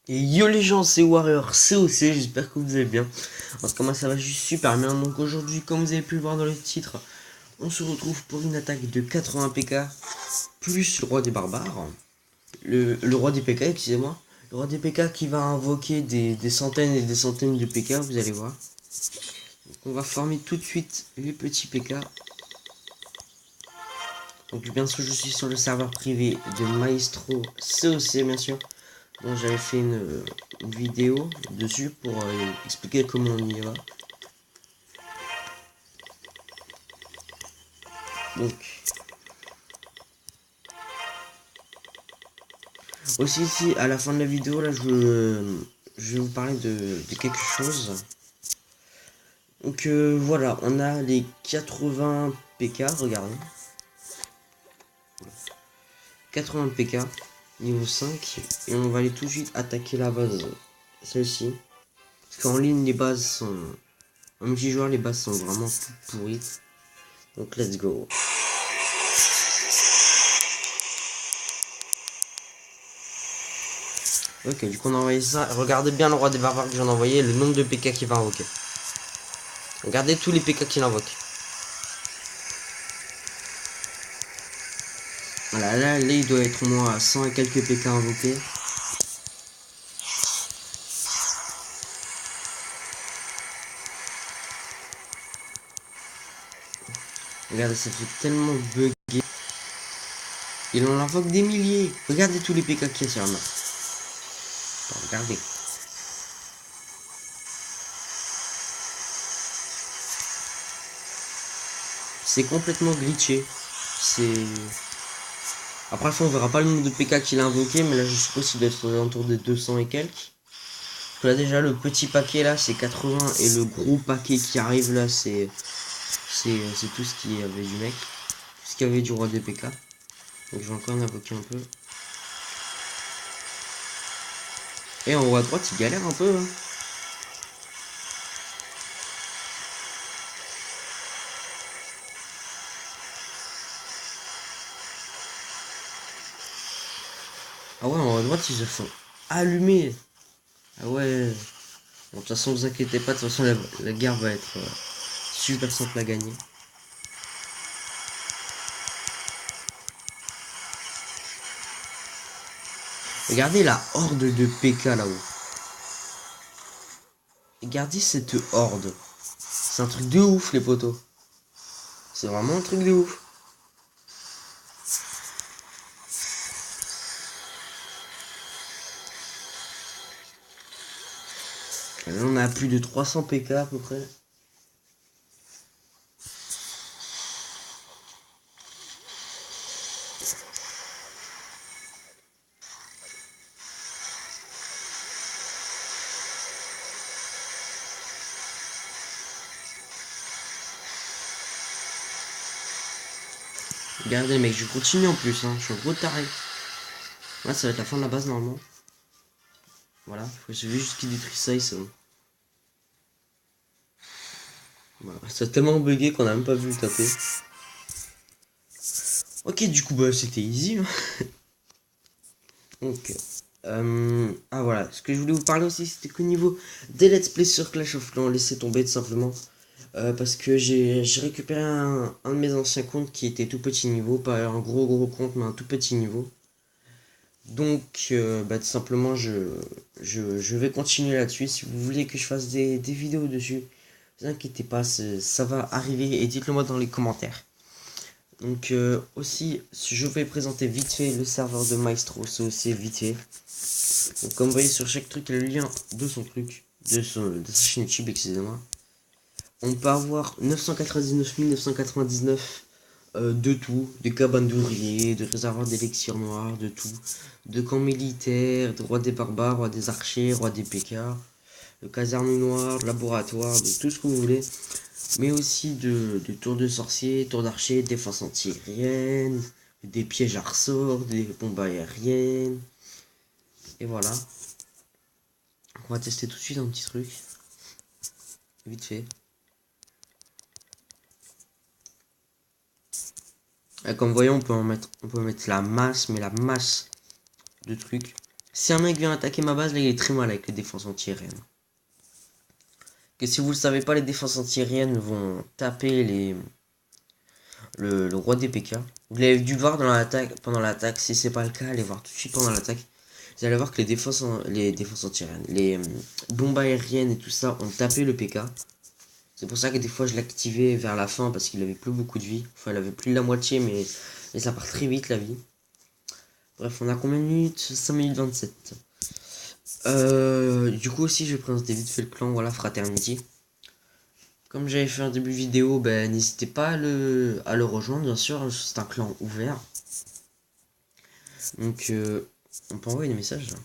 Et yo les gens, c'est Warrior COC, j'espère que vous allez bien. En tout cas, moi ça va juste super bien. Donc aujourd'hui, comme vous avez pu le voir dans le titre, on se retrouve pour une attaque de 80 PK, plus le roi des barbares. Le roi des PK, excusez-moi. Le roi des PK qui va invoquer des centaines et des centaines de PK, vous allez voir. Donc on va former tout de suite les petits PK. Donc bien sûr, je suis sur le serveur privé de Maestro COC, bien sûr. Bon, j'avais fait une vidéo dessus pour expliquer comment on y va. Donc, aussi ici, à la fin de la vidéo, là, je vais vous parler de quelque chose. Donc voilà, on a les 80 PK, regardez. 80 PK, niveau 5. Et on va aller tout de suite attaquer la base, celle-ci. Parce qu'en ligne, les bases sont... En multijoueur, les bases sont vraiment pourries. Donc let's go. Ok, du coup on a envoyé ça. Regardez bien le roi des barbares que j'en ai envoyé, le nombre de PK qu'il va invoquer. Regardez tous les PK qu'il invoque. Voilà, là il doit être au moins à 100 et quelques PK invoqués. Regardez, ça fait tellement bugger. Il en invoque des milliers. Regardez tous les PK qu'il y a sur la map. Attends, regardez. C'est complètement glitché. C'est... Après, on verra pas le nombre de PK qu'il a invoqué, mais là je suppose qu'il doit être aux alentours de 200 et quelques. Là déjà le petit paquet là c'est 80 et le gros paquet qui arrive là c'est tout ce qui avait du mec, tout ce qui avait du roi des PK. Donc je vais encore en invoquer un peu. Et en haut à droite il galère un peu hein. Ah ouais, en haut à droite ils se font allumer. Ah ouais. Bon, de toute façon vous inquiétez pas, de toute façon la guerre va être super simple à gagner. Regardez la horde de PK là-haut. Regardez cette horde. C'est un truc de ouf les potos. C'est vraiment un truc de ouf. Là on a plus de 300 PK à peu près. Regardez mec, je continue en plus, hein. Je suis un gros taré. Là ça va être la fin de la base normalement. Voilà, faut juste qu'il détruise ça et c'est bon. Voilà. Ça a tellement bugué qu'on a même pas vu le taper. Ok, du coup bah c'était easy. Hein. Donc, ah voilà, ce que je voulais vous parler aussi c'était qu'au niveau des let's play sur Clash of Clans, laissez tomber tout simplement. Parce que j'ai récupéré un de mes anciens comptes qui était tout petit niveau, pas un gros compte mais un tout petit niveau. Donc bah, tout simplement je vais continuer là-dessus. Si vous voulez que je fasse des vidéos dessus, ne vous inquiétez pas, ça va arriver et dites-le moi dans les commentaires. Donc aussi je vais présenter vite fait le serveur de Maestro, c'est aussi vite fait. Donc comme vous voyez sur chaque truc il y a le lien de son truc, de sa chaîne YouTube, excusez-moi. On peut avoir 999 999 de tout, des cabanes d'ouvriers, de réservoirs d'élixir noir, de tout, de camps militaires, de roi des barbares, roi des archers, roi des PK, de casernes noires, de laboratoires, de tout ce que vous voulez, mais aussi de tours de sorciers, tours d'archers, défense anti-aérienne, des pièges à ressort, des bombes aériennes, et voilà. On va tester tout de suite un petit truc, vite fait. Comme vous voyez, on peut mettre la masse, mais la masse de trucs. Si un mec vient attaquer ma base, là, il est très mal avec les défenses anti-aériennes. Que si vous le savez pas, les défenses anti-aériennes vont taper le roi des PK. Vous l'avez dû voir dans l'attaque, pendant l'attaque. Si c'est pas le cas, allez voir tout de suite pendant l'attaque. Vous allez voir que les défenses anti-aériennes, les bombes aériennes et tout ça ont tapé le PK. C'est pour ça que des fois je l'activais vers la fin parce qu'il avait plus beaucoup de vie. Enfin, il avait plus de la moitié, mais ça part très vite la vie. Bref, on a combien de minutes? 5 minutes 27. Du coup aussi, je vais présenter vite fait le clan, voilà, Fraternity. Comme j'avais fait un début vidéo, ben n'hésitez pas à le rejoindre, bien sûr, c'est un clan ouvert. Donc, on peut envoyer des messages là.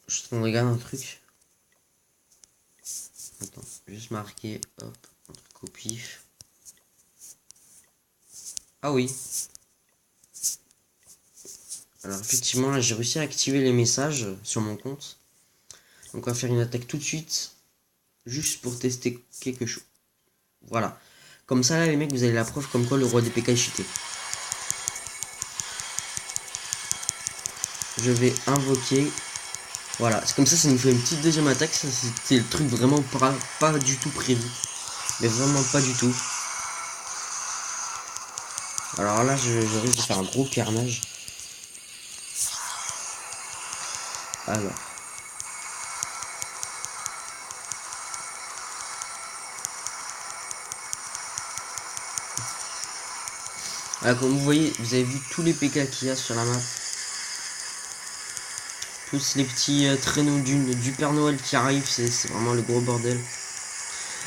Je te regarde un truc. Attends, juste marquer, hop, un truc au pif. Ah oui. Alors effectivement, là j'ai réussi à activer les messages sur mon compte. Donc on va faire une attaque tout de suite. Juste pour tester quelque chose. Voilà. Comme ça là les mecs, vous avez la preuve comme quoi le roi des PK est cheaté. Je vais invoquer. Voilà, c'est comme ça nous fait une petite deuxième attaque. Ça c'était le truc vraiment pas du tout prévu. Mais vraiment pas du tout. Alors là je risque de faire un gros carnage. Alors. Voilà, comme vous voyez, vous avez vu tous les PK qu'il y a sur la map. Tous les petits traîneaux du Père Noël qui arrivent, c'est vraiment le gros bordel.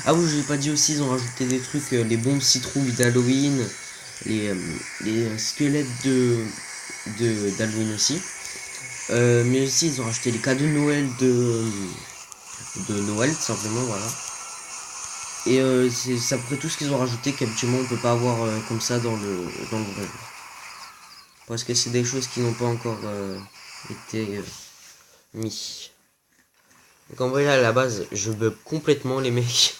Ah oui, je l'ai pas dit aussi, ils ont rajouté des trucs, les bombes citrouilles d'Halloween, les squelettes d'Halloween aussi. Mais aussi, ils ont rajouté les cadeaux de Noël de Noël, tout simplement, voilà. Et c'est à peu près tout ce qu'ils ont rajouté qu'habituellement on peut pas avoir comme ça dans le vrai jeu. Parce que c'est des choses qui n'ont pas encore été mis. Donc en vrai, là, à la base, je bug complètement les mecs.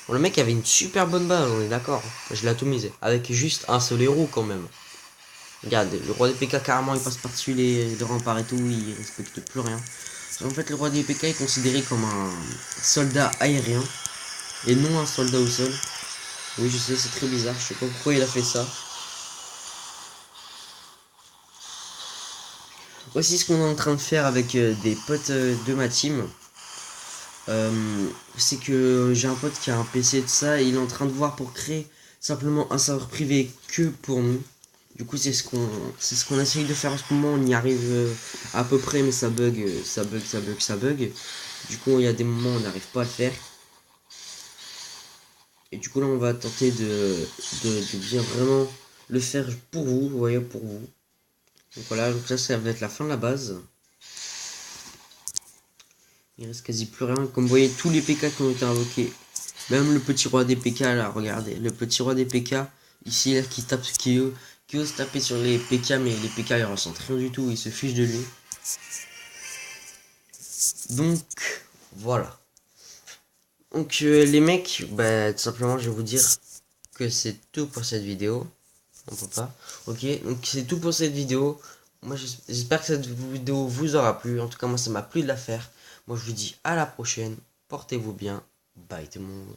Bon, le mec avait une super bonne base, on est d'accord. Je l'ai atomisé. Avec juste un seul héros quand même. Regarde, le roi des PK carrément il passe par-dessus les remparts et tout, il respecte plus rien. En fait, le roi des PK est considéré comme un soldat aérien et non un soldat au sol. Oui, je sais, c'est très bizarre, je sais pas pourquoi il a fait ça. Voici ce qu'on est en train de faire avec des potes de ma team. C'est que j'ai un pote qui a un PC de ça et il est en train de voir pour créer simplement un serveur privé que pour nous. Du coup c'est ce qu'on essaye de faire en ce moment, on y arrive à peu près mais ça bug, ça bug. Du coup il y a des moments où on n'arrive pas à le faire. Et du coup là on va tenter de bien vraiment le faire pour vous, vous voyez, pour vous. Donc voilà, donc là ça va être la fin de la base. Il reste quasi plus rien. Comme vous voyez, tous les PK qui ont été invoqués. Même le petit roi des PK là, regardez. Le petit roi des PK, ici là, qui ose taper sur les PK, mais les PK ils ressentent rien du tout, ils se fichent de lui. Donc, voilà. Donc les mecs, bah tout simplement je vais vous dire que c'est tout pour cette vidéo. On peut pas. Ok, donc c'est tout pour cette vidéo. Moi j'espère que cette vidéo vous aura plu. En tout cas moi ça m'a plu de la faire. Moi je vous dis à la prochaine. Portez-vous bien. Bye tout le monde.